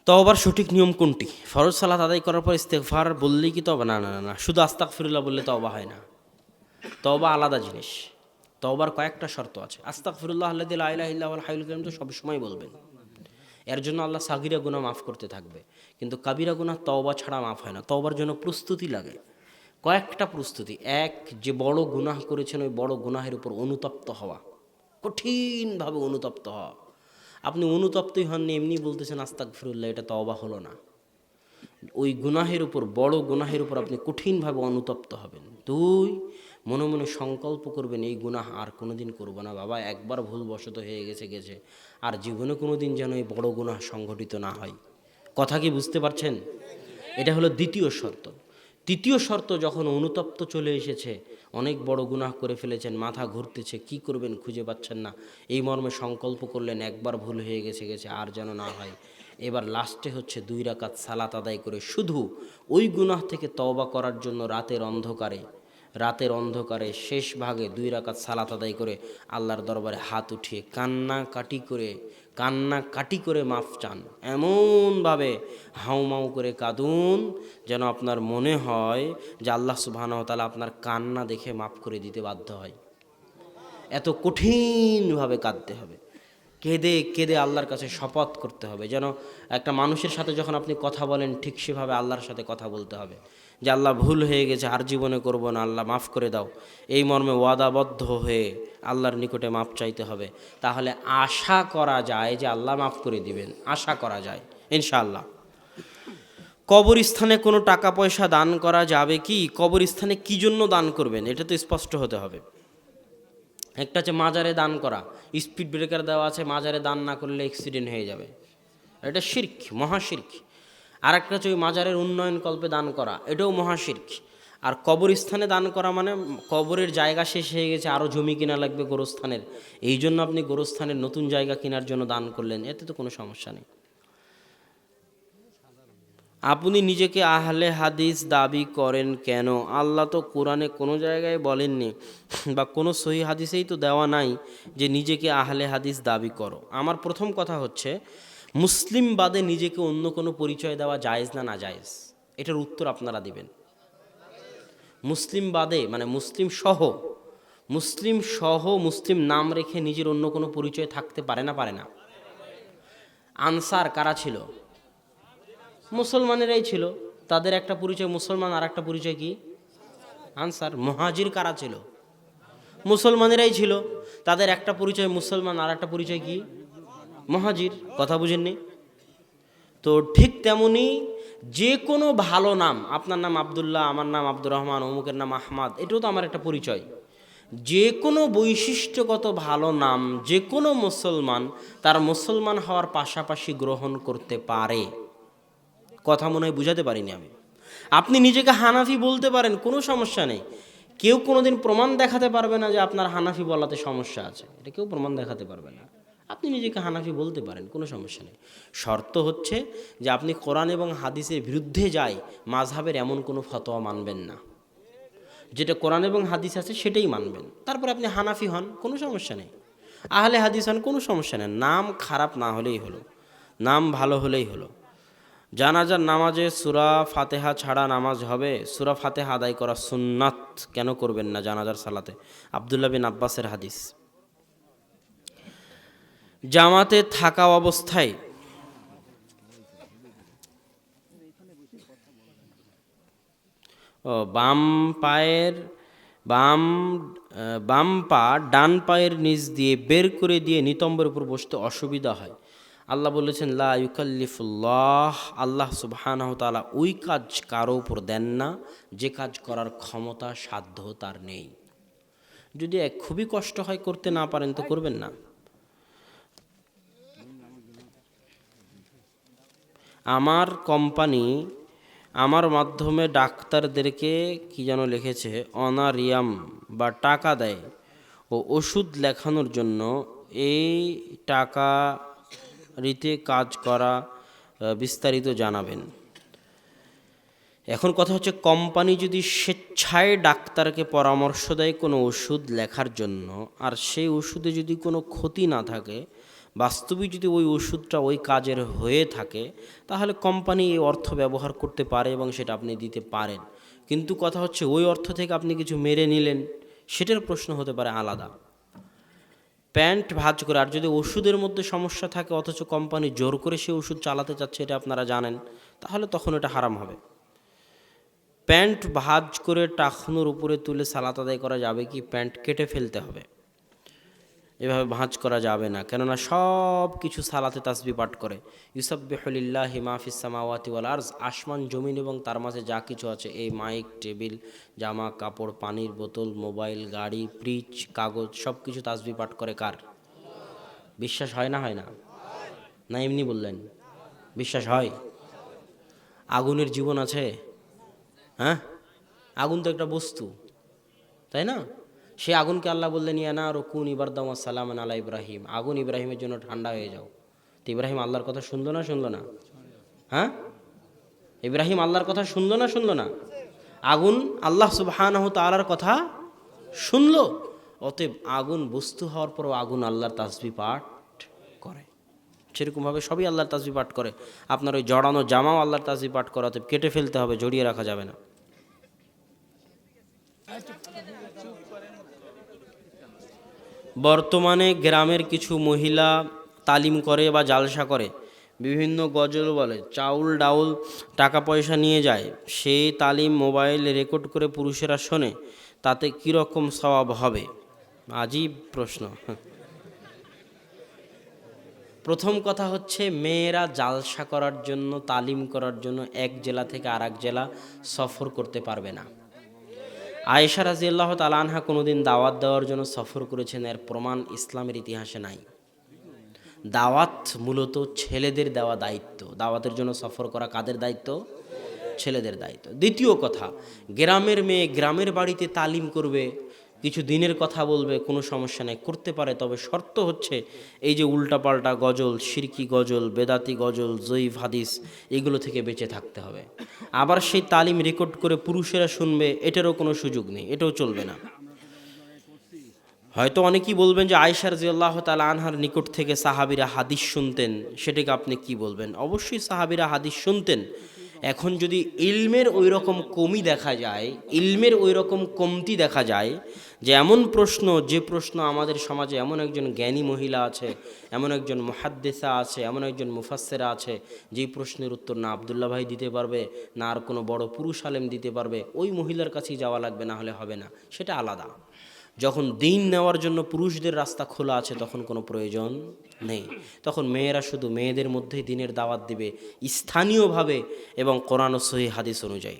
তওবার সঠিক নিয়ম কোনটি? ফরজ সালাত আদায় করার পর ইস্তেগফার বললেই কি তওবা? না না না না, শুধু আস্তাগফিরুল্লাহ বললে তওবা হয় না। তওবা আলাদা জিনিস। তওবার কয়েকটা শর্ত আছে। আস্তাগফিরুল্লাহ আল্লাযী লা ইলাহা ইল্লা হুয়াল হাইয়ুল কাইয়ুম তো সবসময় বলবেন। এর জন্য আল্লাহ সাগীরা গুনাহ মাফ করতে থাকবে, কিন্তু কাবীরা গুনাহ তওবা ছাড়া মাফ হয় না। তওবার জন্য প্রস্তুতি লাগে, কয়েকটা প্রস্তুতি। এক, যে বড় গুনাহ করেছেন ওই বড় গুনাহের উপর অনুতপ্ত হওয়া, কঠিনভাবে অনুতপ্ত হওয়া। আপনি অনুতপ্তই হননি, এমনি বলতেছেন আস্তাগফিরুল্লাহ, এটা তওবা হলো না। ওই গুনাহের উপর, বড় গুনাহের উপর আপনি কঠিনভাবে অনুতপ্ত হবেন। দুই, মনে মনে সংকল্প করবেন এই গুনাহ আর কোনোদিন করব না বাবা, একবার ভুলবশত হয়ে গেছে, আর জীবনে কোনো দিন যেন এই বড় গুনাহ সংঘটিত না হয়। কথা কি বুঝতে পারছেন? এটা হলো দ্বিতীয় শর্ত। তৃতীয় শর্ত, যখন অনুতপ্ত চলে এসেছে, অনেক বড় গুনাহ করে ফেলেছেন, মাথা ঘুরতেছে, কি করবেন খুঁজে পাচ্ছেন না, এই মর্মে সংকল্প করলেন একবার ভুল হয়ে গেছে আর যেন না হয়। এবার লাস্টে হচ্ছে 2 রাকাত সালাত আদায় করে শুধু ওই গুনাহ থেকে তওবা করার জন্য রাতের অন্ধকারে শেষ ভাগে 2 রাকাত সালাত আদায় করে আল্লাহর দরবারে হাত উঠিয়ে কান্নাকাটি করে মাফ চান। এমনভাবে হাউমাউ করে কাঁদুন যেন আপনার মনে হয় যে আল্লাহ সুবহানাহু ওয়া তাআলা আপনার কান্না দেখে মাফ করে দিতে বাধ্য হয়। এত কঠিনভাবে কাঁদতে হবে, কেঁদে কেঁদে আল্লাহর কাছে শপথ করতে হবে। যেন একটা মানুষের সাথে যখন আপনি কথা বলেন, ঠিক সেভাবে আল্লাহর সাথে কথা বলতে হবে যে আল্লাহ, ভুল হয়ে গেছে, আর জীবনে করব না, আল্লাহ মাফ করে দাও। এই মর্মে ওয়াদাবদ্ধ হয়ে আল্লাহর নিকটে মাফ চাইতে হবে। তাহলে আশা করা যায় যে আল্লাহ মাফ করে দিবেন, আশা করা যায় ইনশাআল্লাহ। কবরস্থানে কোনো টাকা পয়সা দান করা যাবে কি? কবরস্থানে কী জন্য দান করবেন এটা তো স্পষ্ট হতে হবে। একটা হচ্ছে মাজারে দান করা, স্পিড ব্রেকার দেওয়া আছে, মাজারে দান না করলে অ্যাক্সিডেন্ট হয়ে যাবে, এটা শিরক, মহাশিরক। আর একটা হচ্ছে ওই মাজারের উন্নয়ন কল্পে দান করা, এটাও মহাশিরক। আর কবরস্থানে দান করা মানে কবরের জায়গা শেষ হয়ে গেছে, আরও জমি কিনা লাগবে গোরস্থানের, এই জন্য আপনি গোরস্থানের নতুন জায়গা কেনার জন্য দান করলেন, এতে তো কোনো সমস্যা নেই। আপনি নিজেকে আহলে হাদিস দাবি করেন কেন? আল্লাহ তো কোরআনে কোনো জায়গায় বলেননি, বা কোনো সহি হাদিসেই তো দেওয়া নাই যে নিজেকে আহলে হাদিস দাবি করো। আমার প্রথম কথা হচ্ছে, মুসলিম বাদে নিজেকে অন্য কোনো পরিচয় দেওয়া জায়েজ না না জায়েজ? এটার উত্তর আপনারা দিবেন। মুসলিম বাদে মানে মুসলিম সহ মুসলিম নাম রেখে নিজের অন্য কোনো পরিচয় থাকতে পারে না? পারে না? আনসার কারা ছিল? মুসলমানেরাই ছিল, তাদের একটা পরিচয় মুসলমান, আর একটা পরিচয় কি? আনসার। মুহাজির কারা ছিল? মুসলমানেরাই ছিল, তাদের একটা পরিচয় মুসলমান, আর একটা পরিচয় কি? মুহাজির। কথা বুঝেননি? তো ঠিক তেমনি যে কোনো ভালো নাম, আপনার নাম আব্দুল্লাহ, আমার নাম আব্দুর রহমান, অমুকের নাম আহমাদ, এটাও তো আমার একটা পরিচয়। যে কোনো বৈশিষ্ট্যগত ভালো নাম যে কোনো মুসলমান তার মুসলমান হওয়ার পাশাপাশি গ্রহণ করতে পারে। কথা মনে হয় বুঝাতে পারিনি আমি। আপনি নিজেকে হানাফি বলতে পারেন, কোনো সমস্যা নেই। কেউ কোনোদিন প্রমাণ দেখাতে পারবে না যে আপনার হানাফি বলাতে সমস্যা আছে, এটা কেউ প্রমাণ দেখাতে পারবে না। আপনি নিজেকে হানাফি বলতে পারেন, কোনো সমস্যা নেই। শর্ত হচ্ছে যে আপনি কোরআন এবং হাদিসের বিরুদ্ধে যায় মাযহাবের এমন কোনো ফতোয়া মানবেন না, যেটা কোরআন এবং হাদিস আছে সেটাই মানবেন। তারপরে আপনি হানাফি হন, কোনো সমস্যা নেই। আহলে হাদিস হন, কোনো সমস্যা নেই। নাম খারাপ না হলেই হলো, নাম ভালো হলেই হলো। জানাজার নামাজে সূরা ফাতিহা ছাড়া নামাজ হবে? সূরা ফাতিহা আদায় করা সুন্নাত, কেন করবেন না জানাজার সালাতে? আব্দুল্লাহ বিন আব্বাসের হাদিস। জামাতে থাকা অবস্থায় বাম পায়ের বাম পা ডান পায়ের নিচ দিয়ে বের করে দিয়ে নিতম্বের উপর বসতে অসুবিধা হয়। আল্লাহ বলেছেন লা ইউকাল্লিফুল্লাহ, আল্লাহ সুবহানাহু ওয়া তাআলা ওই কাজ কারো উপর দেন না যে কাজ করার ক্ষমতা সাধ্য তার নেই। যদি খুবই কষ্ট হয়, করতে না পারেন তো করবেন না। আমার কোম্পানি আমার মাধ্যমে ডাক্তারদেরকে কি যেন লিখেছে অনারিয়াম বা টাকা দেয় ও ওষুধ লেখানোর জন্য। এই টাকা রীতে কাজ করা বিস্তারিত জানাবেন। এখন কথা হচ্ছে, কোম্পানি যদি স্বেচ্ছায় ডাক্তারকে পরামর্শ দেয় কোনো ওষুধ লেখার জন্য, আর সেই ওষুধে যদি কোনো ক্ষতি না থাকে বাস্তবিক যদি ওই ওষুধটা ওই কাজের হয়ে থাকে তাহলে কোম্পানি এই অর্থ ব্যবহার করতে পারে এবং সেটা আপনি দিতে পারেন। কিন্তু কথা হচ্ছে ওই অর্থ থেকে আপনি কিছু মেরে নিলেন, সেটার প্রশ্ন হতে পারে আলাদা। প্যান্ট ভাঁজ করে, আর যদি ওষুধের মধ্যে সমস্যা থাকে অথচ কোম্পানি জোর করে সে ওষুধ চালাতে চাচ্ছে, এটা আপনারা জানেন, তাহলে তখন এটা হারাম হবে। প্যান্ট ভাঁজ করে টাকনুর উপরে তুলে সালাত আদায় করা যাবে কি? প্যান্ট কেটে ফেলতে হবে, এভাবে ভাঁজ করা যাবে না। কেননা সব কিছু সালাতে তাসবিহ পাঠ করে। ইউসাব্বিহু লিল্লাহি মা ফিস সামাওয়াতি ওয়াল আরজ, আসমান জমিন এবং তার মাঝে যা কিছু আছে, এই মাইক, টেবিল, জামা কাপড়, পানির বোতল, মোবাইল, গাড়ি, ফ্রিজ, কাগজ, সব কিছু তাসবিহ পাঠ করে কার? বিশ্বাস হয় না? হয় না? না এমনি বললেন? বিশ্বাস হয়? আগুনের জীবন আছে? হ্যাঁ, আগুন তো একটা বস্তু, তাই না? সে আগুনকে আল্লাহ বললেন ইয়া রকুন ইবারদাম সালামান আলা ইব্রাহিম, আগুন ইব্রাহিমের জন্য ঠান্ডা হয়ে যাও। তো ইব্রাহিম আল্লাহর কথা শুনলো না শুনলো না? হ্যাঁ, ইব্রাহিম আল্লাহর কথা শুনলো না শুনলো না? আগুন আল্লাহ সুবহানাহু তাআলার কথা শুনলো। অতএব আগুন বস্তু হওয়ার পরও আগুন আল্লাহর তাসবিহ পাঠ করে। সেরকমভাবে সবই আল্লাহর তাসবিহ পাঠ করে। আপনার ওই জড়ানো জামাও আল্লাহর তাসবিহ পাঠ করে, অতএব কেটে ফেলতে হবে, জড়িয়ে রাখা যাবে না। বর্তমানে গ্রামের কিছু মহিলা তালিম করে বা জালসা করে, বিভিন্ন গজল বলে, চাউল ডাউল টাকা পয়সা নিয়ে যায়, সেই তালিম মোবাইলে রেকর্ড করে পুরুষেরা শোনে, তাতে কীরকম সওয়াব হবে? আজীব প্রশ্ন। প্রথম কথা হচ্ছে, মেয়েরা জালসা করার জন্য, তালিম করার জন্য এক জেলা থেকে আর এক জেলা সফর করতে পারবে না। আয়েশা রাদিয়াল্লাহু তাআলা আনহা কোনোদিন দাওয়াত দেওয়ার জন্য সফর করেছেন, এর প্রমাণ ইসলামের ইতিহাসে নাই। দাওয়াত মূলত ছেলেদের দেওয়া দায়িত্ব। দাওয়াতের জন্য সফর করা কাদের দায়িত্ব? ছেলেদের দায়িত্ব। দ্বিতীয় কথা, গ্রামের মেয়ে গ্রামের বাড়িতে তালিম করবে, কিছু দিনের কথা বলবে, কোনো সমস্যা নেই, করতে পারে। তবে শর্ত হচ্ছে এই যে উল্টাপাল্টা গজল, শিরকি গজল, বেদাতি গজল, জয়ীফ হাদিস, এগুলো থেকে বেঁচে থাকতে হবে। আবার সেই তালিম রেকর্ড করে পুরুষেরা শুনবে, এটারও কোনো সুযোগ নেই, এটাও চলবে না। হয়তো অনেকেই বলবেন যে আয়েশা রাদিয়াল্লাহু তাআলা আনহার নিকট থেকে সাহাবীরা হাদিস শুনতেন, সেটাকে আপনি কি বলবেন? অবশ্যই সাহাবীরা হাদিস শুনতেন। এখন যদি ইলমের ওই রকম কমই দেখা যায়, ইলমের ওই রকম কমতি দেখা যায়, যে এমন প্রশ্ন, যে প্রশ্ন আমাদের সমাজে এমন একজন জ্ঞানী মহিলা আছে, এমন একজন মুহাদ্দিসা আছে, এমন একজন মুফাসসিরা আছে, যেই প্রশ্নের উত্তর না আব্দুল্লাহ ভাই দিতে পারবে, না আর কোনো বড় পুরুষ আলেম দিতে পারবে, ওই মহিলার কাছেই যাওয়া লাগবে, না হলে হবে না। সেটা আলাদা। যখন দিন নেওয়ার জন্য পুরুষদের রাস্তা খোলা আছে, তখন কোনো প্রয়োজন নেই। তখন মেয়েরা শুধু মেয়েদের মধ্যেই দিনের দাওয়াত দিবে, স্থানীয়ভাবে এবং কোরআন ও সহিহ হাদিস অনুযায়ী।